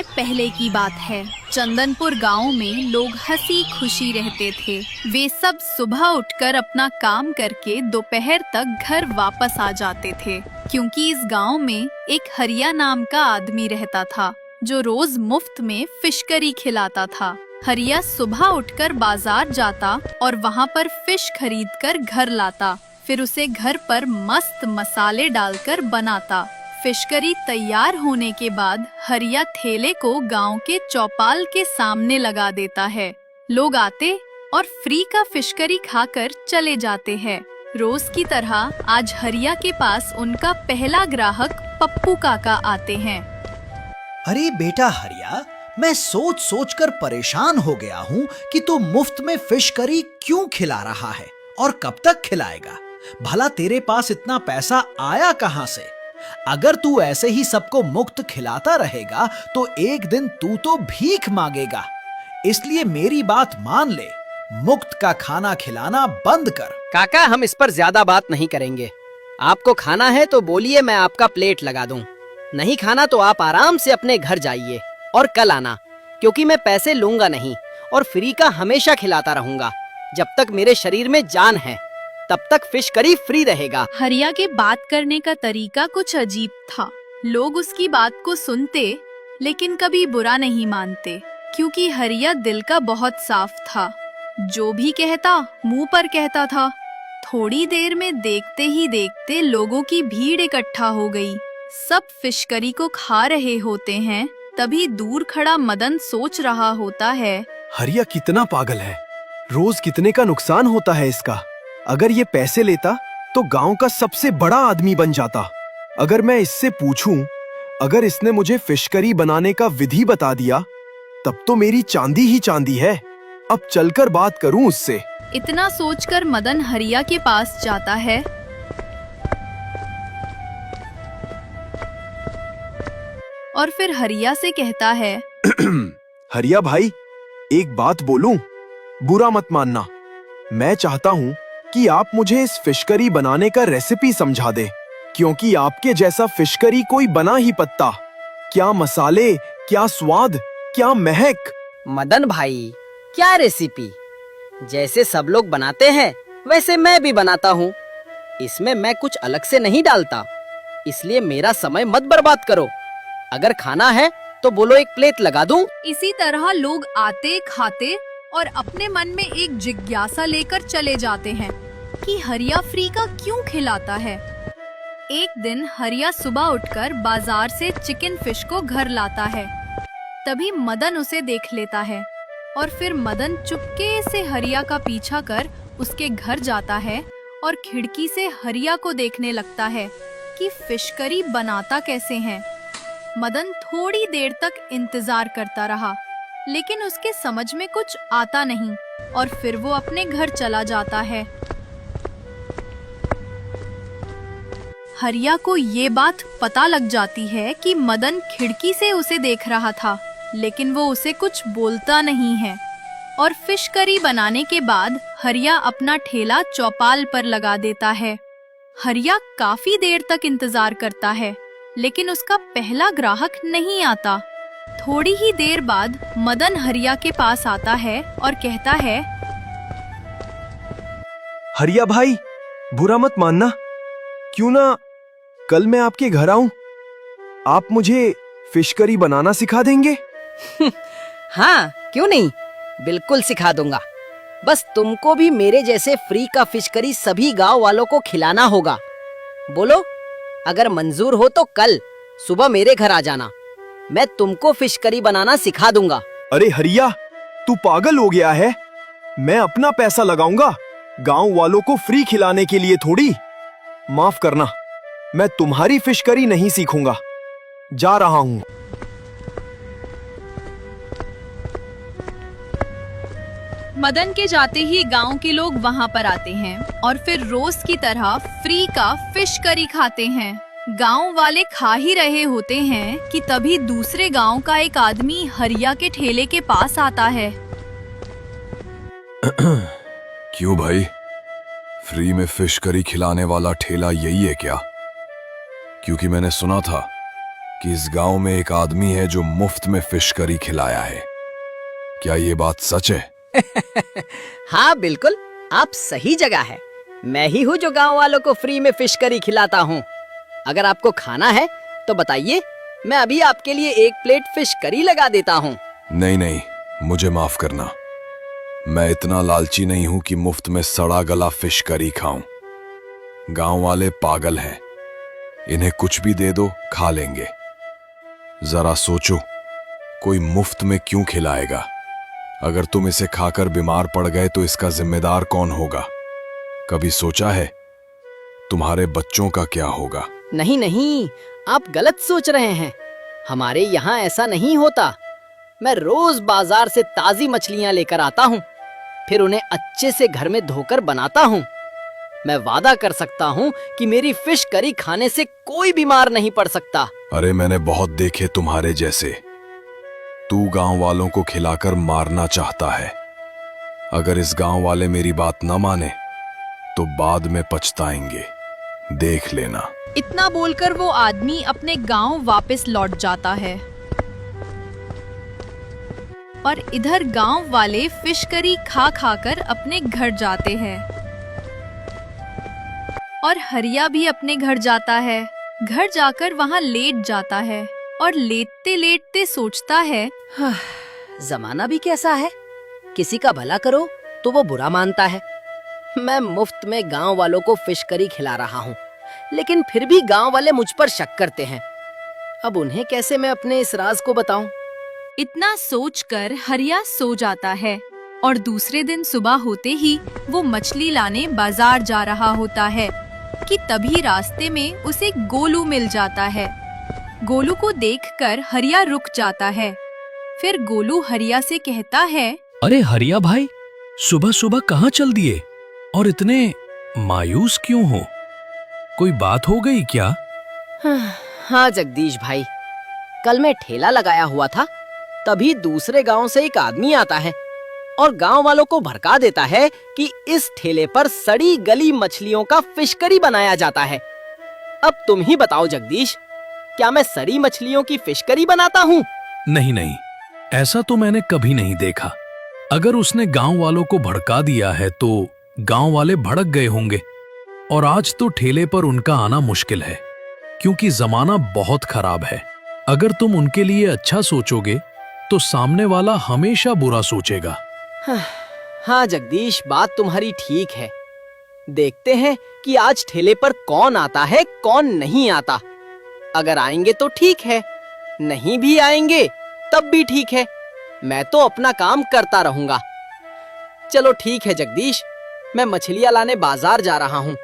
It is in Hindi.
पहले की बात है। चंदनपुर गांव में लोग हंसी खुशी रहते थे। वे सब सुबह उठकर अपना काम करके दोपहर तक घर वापस आ जाते थे, क्योंकि इस गांव में एक हरिया नाम का आदमी रहता था जो रोज मुफ्त में फिश करी खिलाता था। हरिया सुबह उठकर बाजार जाता और वहाँ पर फिश खरीदकर घर लाता, फिर उसे घर पर मस्त मसाले डालकर बनाता। फिश करी तैयार होने के बाद हरिया ठेले को गांव के चौपाल के सामने लगा देता है। लोग आते और फ्री का फिश करी खाकर चले जाते हैं। रोज की तरह आज हरिया के पास उनका पहला ग्राहक पप्पू काका आते हैं। अरे बेटा हरिया, मैं सोच सोच कर परेशान हो गया हूँ कि तू मुफ्त में फिश करी क्यों खिला रहा है और कब तक खिलाएगा। भला तेरे पास इतना पैसा आया कहाँ से? अगर तू ऐसे ही सबको मुफ्त खिलाता रहेगा तो एक दिन तू तो भीख मांगेगा। इसलिए मेरी बात मान ले, मुफ्त का खाना खिलाना बंद कर। काका, हम इस पर ज्यादा बात नहीं करेंगे। आपको खाना है तो बोलिए, मैं आपका प्लेट लगा दूं। नहीं खाना तो आप आराम से अपने घर जाइए और कल आना, क्योंकि मैं पैसे लूंगा नहीं और फ्री का हमेशा खिलाता रहूंगा। जब तक मेरे शरीर में जान है तब तक फिश करी फ्री रहेगा। हरिया के बात करने का तरीका कुछ अजीब था। लोग उसकी बात को सुनते लेकिन कभी बुरा नहीं मानते, क्योंकि हरिया दिल का बहुत साफ था। जो भी कहता मुंह पर कहता था। थोड़ी देर में देखते ही देखते लोगों की भीड़ इकट्ठा हो गई। सब फिश करी को खा रहे होते हैं, तभी दूर खड़ा मदन सोच रहा होता है, हरिया कितना पागल है। रोज कितने का नुकसान होता है इसका। अगर ये पैसे लेता तो गांव का सबसे बड़ा आदमी बन जाता। अगर मैं इससे पूछूं, अगर इसने मुझे फिश करी बनाने का विधि बता दिया तब तो मेरी चांदी ही चांदी है। अब चलकर बात करूं उससे। इतना सोचकर मदन हरिया के पास जाता है और फिर हरिया से कहता है, हरिया भाई, एक बात बोलूं, बुरा मत मानना। मैं चाहता हूं कि आप मुझे इस फिश करी बनाने का रेसिपी समझा दे, क्योंकि आपके जैसा फिश करी कोई बना ही पत्ता। क्या मसाले, क्या स्वाद, क्या महक। मदन भाई, क्या रेसिपी? जैसे सब लोग बनाते हैं वैसे मैं भी बनाता हूँ। इसमें मैं कुछ अलग से नहीं डालता, इसलिए मेरा समय मत बर्बाद करो। अगर खाना है तो बोलो, एक प्लेट लगा दूं। इसी तरह लोग आते खाते और अपने मन में एक जिज्ञासा लेकर चले जाते हैं कि हरिया फ्री का क्यों खिलाता है। एक दिन हरिया सुबह उठकर बाजार से चिकन फिश को घर लाता है। तभी मदन उसे देख लेता है और फिर मदन चुपके से हरिया का पीछा कर उसके घर जाता है और खिड़की से हरिया को देखने लगता है कि फिश करी बनाता कैसे हैं। मदन थोड़ी देर तक इंतजार करता रहा, लेकिन उसके समझ में कुछ आता नहीं और फिर वो अपने घर चला जाता है। हरिया को ये बात पता लग जाती है कि मदन खिड़की से उसे देख रहा था, लेकिन वो उसे कुछ बोलता नहीं है। और फिश करी बनाने के बाद हरिया अपना ठेला चौपाल पर लगा देता है। हरिया काफी देर तक इंतजार करता है, लेकिन उसका पहला ग्राहक नहीं आता। थोड़ी ही देर बाद मदन हरिया के पास आता है और कहता है, हरिया भाई, बुरा मत मानना, क्यों ना कल मैं आपके घर आऊं? आप मुझे फिश करी बनाना सिखा देंगे? हाँ, क्यों नहीं, बिल्कुल सिखा दूंगा। बस तुमको भी मेरे जैसे फ्री का फिश करी सभी गांव वालों को खिलाना होगा। बोलो, अगर मंजूर हो तो कल सुबह मेरे घर आ जाना। मैं तुमको फिश करी बनाना सिखा दूंगा। अरे हरिया, तू पागल हो गया है? मैं अपना पैसा लगाऊंगा, गांव वालों को फ्री खिलाने के लिए थोड़ी। माफ करना, मैं तुम्हारी फिश करी नहीं सीखूंगा। जा रहा हूं। मदन के जाते ही गांव के लोग वहां पर आते हैं और फिर रोज की तरह फ्री का फिश करी खाते हैं। गांव वाले खा ही रहे होते हैं कि तभी दूसरे गांव का एक आदमी हरिया के ठेले के पास आता है। क्यों भाई, फ्री में फिश करी खिलाने वाला ठेला यही है क्या? क्योंकि मैंने सुना था कि इस गांव में एक आदमी है जो मुफ्त में फिश करी खिलाया है। क्या ये बात सच है? हाँ बिल्कुल, आप सही जगह है। मैं ही हूँ जो गांव वालों को फ्री में फिश करी खिलाता हूँ। अगर आपको खाना है तो बताइए, मैं अभी आपके लिए 1 प्लेट फिश करी लगा देता हूँ। नहीं नहीं, मुझे माफ करना। मैं इतना लालची नहीं हूं कि मुफ्त में सड़ा गला फिश करी खाऊं। गांव वाले पागल हैं, इन्हें कुछ भी दे दो खा लेंगे। जरा सोचो, कोई मुफ्त में क्यों खिलाएगा? अगर तुम इसे खाकर बीमार पड़ गए तो इसका जिम्मेदार कौन होगा? कभी सोचा है तुम्हारे बच्चों का क्या होगा? नहीं नहीं, आप गलत सोच रहे हैं। हमारे यहाँ ऐसा नहीं होता। मैं रोज बाजार से ताजी मछलियाँ लेकर आता हूँ, फिर उन्हें अच्छे से घर में धोकर बनाता हूँ। मैं वादा कर सकता हूँ कि मेरी फिश करी खाने से कोई बीमार नहीं पड़ सकता। अरे मैंने बहुत देखे तुम्हारे जैसे। तू गांव वालों को खिलाकर मारना चाहता है। अगर इस गांव वाले मेरी बात न माने तो बाद में पछताएंगे, देख लेना। इतना बोलकर वो आदमी अपने गांव वापस लौट जाता है और इधर गांव वाले फिश करी खा खाकर अपने घर जाते हैं और हरिया भी अपने घर जाता है। घर जाकर वहाँ लेट जाता है और लेटते लेटते सोचता है, जमाना भी कैसा है, किसी का भला करो तो वो बुरा मानता है। मैं मुफ्त में गांव वालों को फिश करी खिला रहा हूँ, लेकिन फिर भी गांव वाले मुझ पर शक करते हैं। अब उन्हें कैसे मैं अपने इस राज को बताऊं? इतना सोचकर हरिया सो जाता है और दूसरे दिन सुबह होते ही वो मछली लाने बाजार जा रहा होता है कि तभी रास्ते में उसे गोलू मिल जाता है। गोलू को देखकर हरिया रुक जाता है। फिर गोलू हरिया से कहता है, अरे हरिया भाई, सुबह सुबह कहाँ चल दिए और इतने मायूस क्यों हो? कोई बात हो गई क्या? हाँ जगदीश भाई, कल मैं ठेला लगाया हुआ था, तभी दूसरे गांव से एक आदमी आता है और गांव वालों को भड़का देता है कि इस ठेले पर सड़ी गली मछलियों का फिश करी बनाया जाता है। अब तुम ही बताओ जगदीश, क्या मैं सड़ी मछलियों की फिश करी बनाता हूँ? नहीं नहीं, ऐसा तो मैंने कभी नहीं देखा। अगर उसने गांव वालों को भड़का दिया है तो गांव वाले भड़क गए होंगे और आज तो ठेले पर उनका आना मुश्किल है, क्योंकि जमाना बहुत खराब है। अगर तुम उनके लिए अच्छा सोचोगे तो सामने वाला हमेशा बुरा सोचेगा। हाँ जगदीश, बात तुम्हारी ठीक है। देखते हैं कि आज ठेले पर कौन आता है कौन नहीं आता। अगर आएंगे तो ठीक है, नहीं भी आएंगे तब भी ठीक है। मैं तो अपना काम करता रहूंगा। चलो ठीक है जगदीश, मैं मछलियां लाने बाजार जा रहा हूँ।